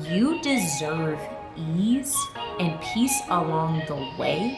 You deserve ease and peace along the way.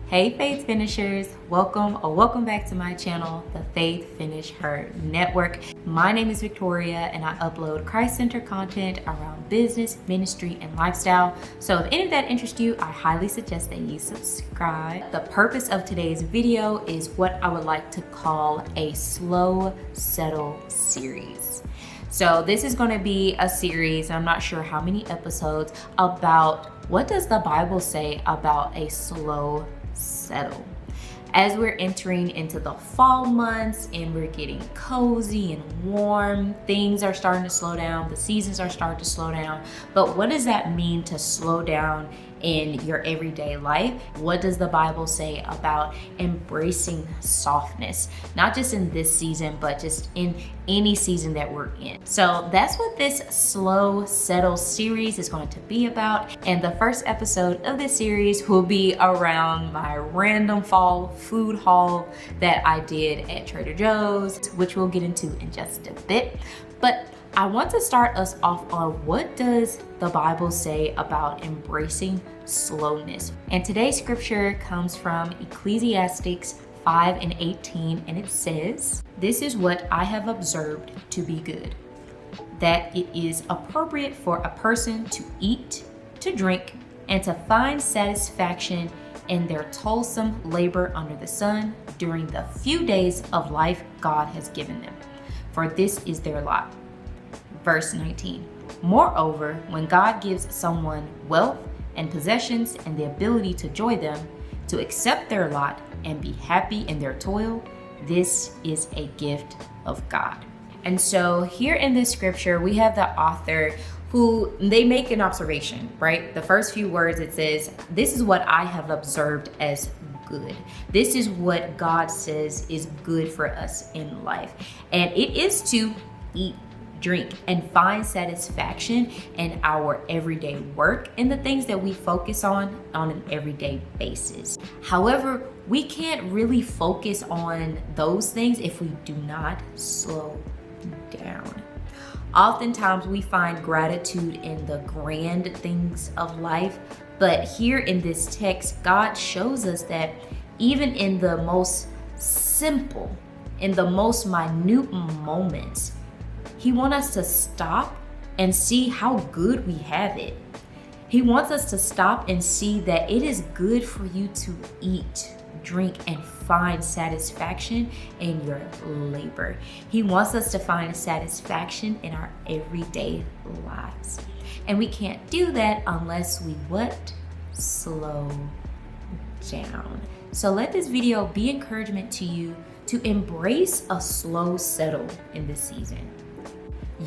Hey Faith Finishers, welcome back to my channel, the Faith Finish Her Network. My name is Victoria and I upload Christ-centered content around business, ministry, and lifestyle. So if any of that interests you, I highly suggest that you subscribe. The purpose of today's video is what I would like to call a slow settle series. So this is going to be a series, I'm not sure how many episodes, about what does the Bible say about a slow settle. As we're entering into the fall months and we're getting cozy and warm, things are starting to slow down, the seasons are starting to slow down. But what does that mean to slow down in your everyday life? What does the Bible say about embracing softness, not just in this season, but just in any season that we're in? So that's what this slow settle series is going to be about. And the first episode of this series will be around my random fall food haul that I did at Trader Joe's, which we'll get into in just a bit. But I want to start us off on what does the Bible say about embracing slowness. And today's scripture comes from Ecclesiastes 5:18, and it says, "This is what I have observed to be good, that it is appropriate for a person to eat, to drink, and to find satisfaction in their toilsome labor under the sun during the few days of life God has given them, for this is their lot." Verse 19, "Moreover, when God gives someone wealth and possessions and the ability to enjoy them, to accept their lot and be happy in their toil, this is a gift of God." And so here in this scripture, we have the author who they make an observation, right? The first few words, it says, "This is what I have observed as good." This is what God says is good for us in life. And it is to eat, drink, and find satisfaction in our everyday work and the things that we focus on an everyday basis. However, we can't really focus on those things if we do not slow down. Oftentimes we find gratitude in the grand things of life, but here in this text, God shows us that even in the most simple, in the most minute moments, He wants us to stop and see how good we have it. He wants us to stop and see that it is good for you to eat, drink, and find satisfaction in your labor. He wants us to find satisfaction in our everyday lives. And we can't do that unless we what? Slow down. So let this video be encouragement to you to embrace a slow settle in this season.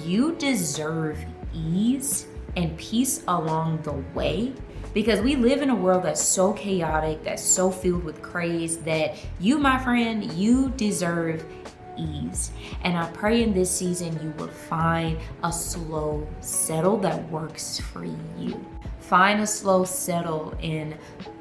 You deserve ease and peace along the way, because we live in a world that's so chaotic, that's so filled with craze, that you, my friend, you deserve ease. And I pray in this season you will find a slow settle that works for you. Find a slow settle in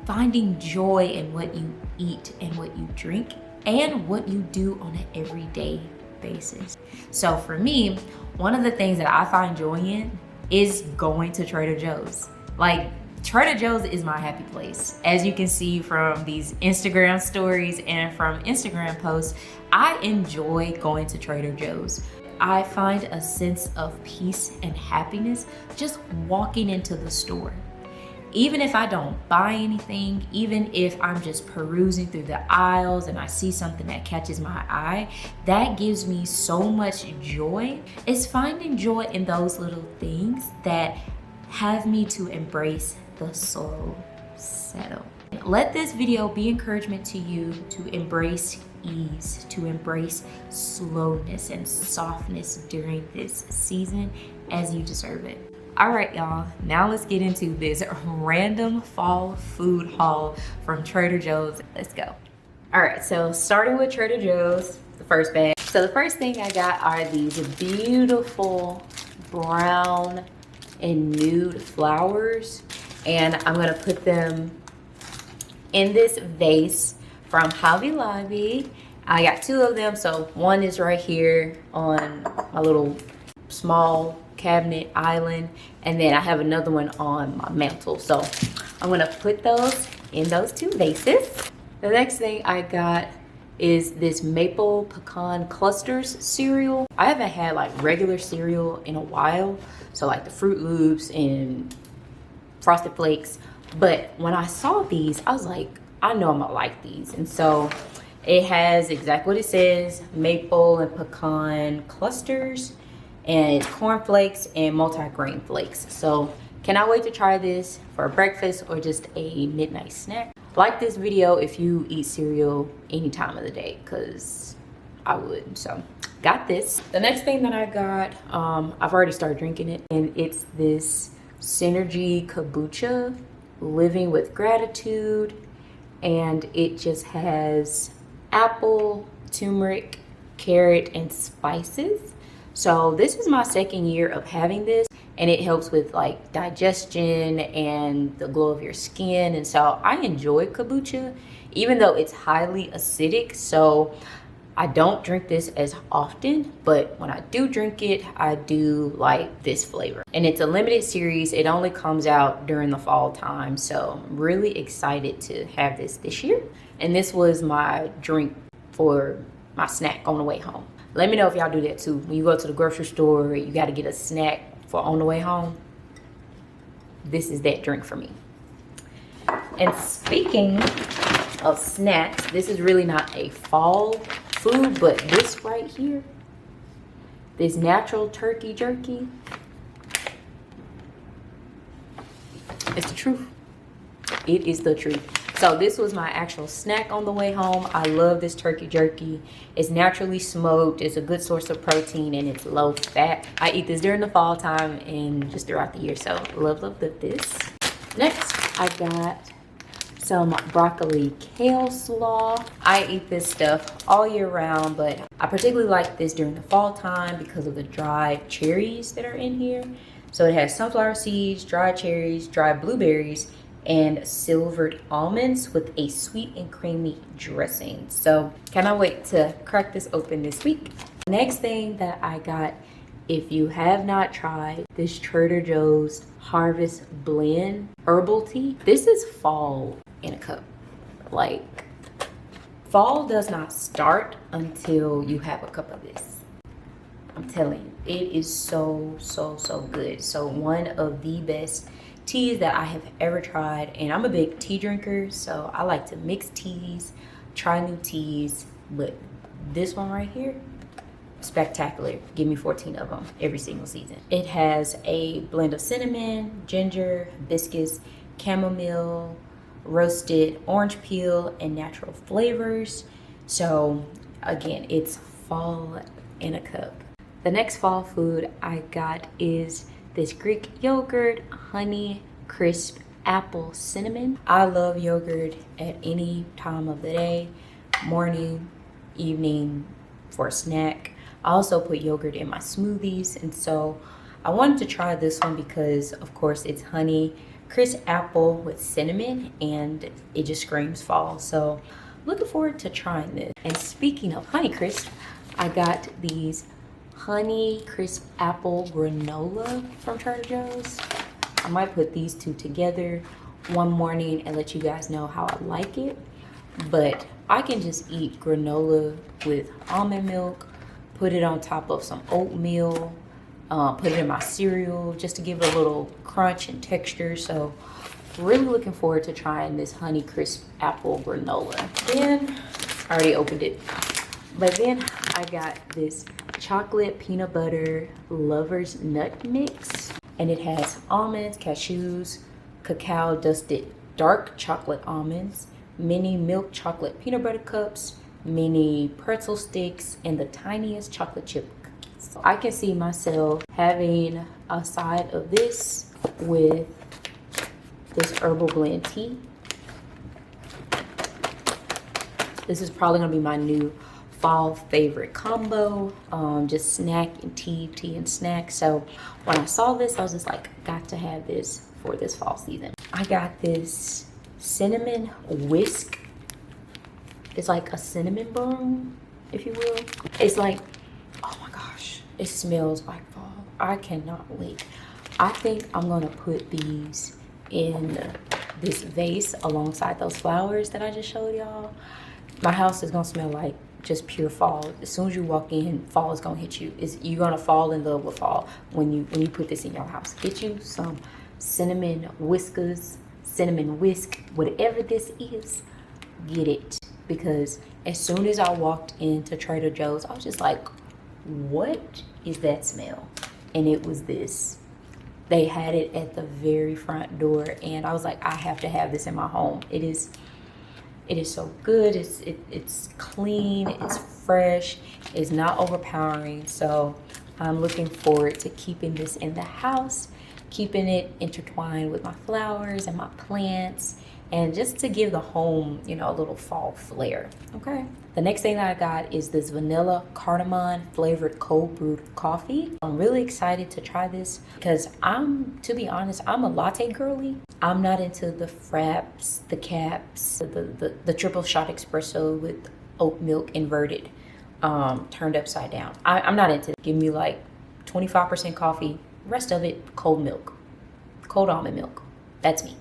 finding joy in what you eat and what you drink and what you do on an everyday basis. So for me, one of the things that I find joy in is going to Trader Joe's. Like, Trader Joe's is my happy place. As you can see from these Instagram stories and from Instagram posts, I enjoy going to Trader Joe's. I find a sense of peace and happiness just walking into the store. Even if I don't buy anything, even if I'm just perusing through the aisles and I see something that catches my eye, that gives me so much joy. It's finding joy in those little things that have me to embrace the slow settle. Let this video be encouragement to you to embrace ease, to embrace slowness and softness during this season, as you deserve it. All right, y'all, now let's get into this random fall food haul from Trader Joe's. Let's go. All right, so starting with Trader Joe's, the first bag. So the first thing I got are these beautiful brown and nude flowers, and I'm gonna put them in this vase from Hobby Lobby. I got 2 of them. So one is right here on my little small cabinet island, and then I have another one on my mantle. So I'm gonna put those in those 2 vases. The next thing I got is this maple pecan clusters cereal. I haven't had like regular cereal in a while, so like the Fruit Loops and Frosted Flakes, but when I saw these I was like, I know I'm gonna like these. And so it has exactly what it says, maple and pecan clusters, and it's corn flakes and multi-grain flakes. So cannot wait to try this for breakfast or just a midnight snack. Like this video if you eat cereal any time of the day, because I would. So got this. The next thing that I got, I've already started drinking it, and it's this Synergy kombucha, living with gratitude, and it just has apple, turmeric, carrot, and spices. So this is my 2nd year of having this, and it helps with like digestion and the glow of your skin. And so I enjoy kombucha, even though it's highly acidic. So I don't drink this as often, but when I do drink it, I do like this flavor. And it's a limited series. It only comes out during the fall time. So I'm really excited to have this year. And this was my drink for my snack on the way home. Let me know if y'all do that too. When you go to the grocery store, you got to get a snack for on the way home. This is that drink for me. And speaking of snacks, this is really not a fall food, but this right here, this natural turkey jerky, it's the truth. It is the truth. So this was my actual snack on the way home. I love this turkey jerky. It's naturally smoked. It's a good source of protein, and it's low fat. I eat this during the fall time and just throughout the year. So love this. Next, I got some broccoli kale slaw. I eat this stuff all year round, but I particularly like this during the fall time because of the dried cherries that are in here. So it has sunflower seeds, dried cherries, dried blueberries, and silvered almonds with a sweet and creamy dressing. So cannot wait to crack this open this week. Next thing that I got, if you have not tried this Trader Joe's Harvest Blend herbal tea, this is fall in a cup. Like, fall does not start until you have a cup of this. I'm telling you, it is so good. So one of the best teas that I have ever tried, and I'm a big tea drinker, so I like to mix teas, try new teas, but this one right here, spectacular. Give me 14 of them every single season. It has a blend of cinnamon, ginger, hibiscus, chamomile, roasted orange peel, and natural flavors. So again, it's fall in a cup. The next fall food I got is this Greek yogurt, honey crisp apple cinnamon. I love yogurt at any time of the day, morning, evening, for a snack. I also put yogurt in my smoothies, and so I wanted to try this one because of course it's honey crisp apple with cinnamon, and it just screams fall. So looking forward to trying this. And speaking of honey crisp, I got these honey crisp apple granola from Trader Joe's. I might put these 2 together one morning and let you guys know how I like it. But I can just eat granola with almond milk, put it on top of some oatmeal, put it in my cereal just to give it a little crunch and texture. So really looking forward to trying this honey crisp apple granola. Then I already opened it, but then I got this chocolate peanut butter lover's nut mix, and it has almonds, cashews, cacao dusted dark chocolate almonds, mini milk chocolate peanut butter cups, mini pretzel sticks, and the tiniest chocolate chip cookies. I can see myself having a side of this with this herbal blend tea. This is probably gonna be my new fall favorite combo. Just snack and tea and snack. So when I saw this, I was just like, got to have this for this fall season. I got this cinnamon whisk It's like a cinnamon broom, if you will. It's like, oh my gosh, it smells like fall. I cannot wait. I think I'm gonna put these in this vase alongside those flowers that I just showed y'all. My house is gonna smell like just pure fall. As soon as you walk in, fall is gonna hit you. You're gonna fall in love with fall when you put this in your house. Get you some cinnamon whiskers, cinnamon whisk, whatever this is, get it. Because as soon as I walked into Trader Joe's, I was just like, what is that smell? And it was this. They had it at the very front door, and I was like, I have to have this in my home. It is so good. It's clean, it's fresh, it's not overpowering. So I'm looking forward to keeping this in the house, keeping it intertwined with my flowers and my plants, and just to give the home, you know, a little fall flair. Okay. The next thing that I got is this vanilla cardamom flavored cold brewed coffee. I'm really excited to try this because to be honest, I'm a latte girly. I'm not into the fraps, the caps, the triple shot espresso with oat milk inverted, turned upside down. I'm not into it. Give me like 25% coffee, rest of it cold milk, cold almond milk. That's me.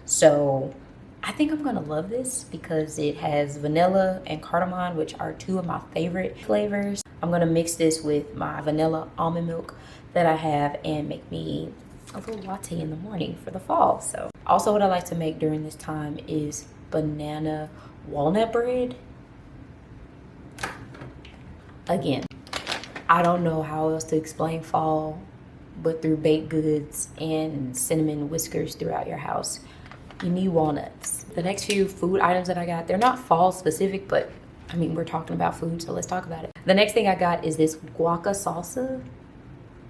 So I think I'm gonna love this because it has vanilla and cardamom, which are two of my favorite flavors. I'm gonna mix this with my vanilla almond milk that I have and make me a little latte in the morning for the fall. So also what I like to make during this time is banana walnut bread. Again, I don't know how else to explain fall but through baked goods and cinnamon whiskers throughout your house. You need walnuts. The next few food items that I got, they're not fall specific, but I mean, we're talking about food, so let's talk about it. The next thing I got is this guaca salsa,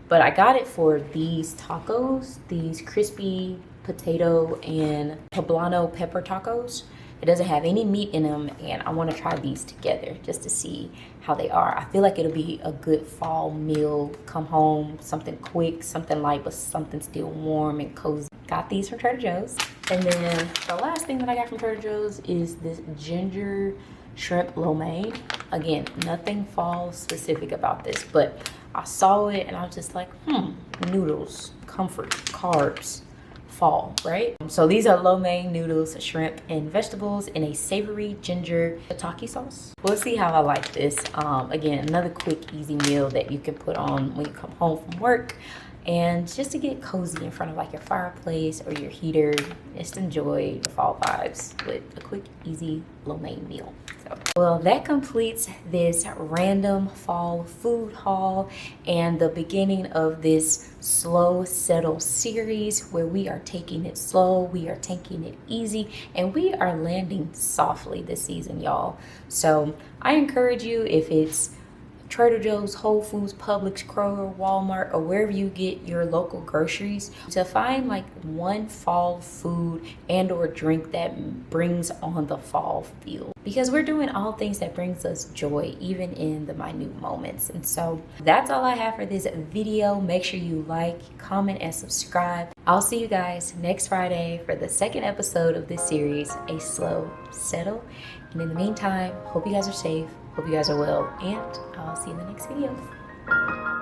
but I got it for these tacos, these crispy potato and poblano pepper tacos. It doesn't have any meat in them, and I want to try these together just to see how they are. I feel like it'll be a good fall meal. Come home, something quick, something light, but something still warm and cozy. Got these from Trader Joe's. And then the last thing that I got from Trader Joe's is this ginger shrimp lo mein. Again, nothing fall specific about this, but I saw it and I was just like, noodles, comfort, carbs, fall, right? So these are lo mein noodles, shrimp, and vegetables in a savory ginger shiitake sauce. We'll see how I like this. Again, another quick, easy meal that you can put on when you come home from work. And just to get cozy in front of like your fireplace or your heater, just enjoy the fall vibes with a quick, easy lo mein meal. So, well, that completes this random fall food haul and the beginning of this slow settle series where we are taking it slow, we are taking it easy, and we are landing softly this season, y'all. So I encourage you, if it's Trader Joe's, Whole Foods, Publix, Kroger, Walmart, or wherever you get your local groceries, to find like one fall food and or drink that brings on the fall feel. Because we're doing all things that brings us joy, even in the minute moments. And so that's all I have for this video. Make sure you like, comment, and subscribe. I'll see you guys next Friday for the second episode of this series, A Slow Settle. And in the meantime, hope you guys are safe. Hope you guys are well, and I'll see you in the next video.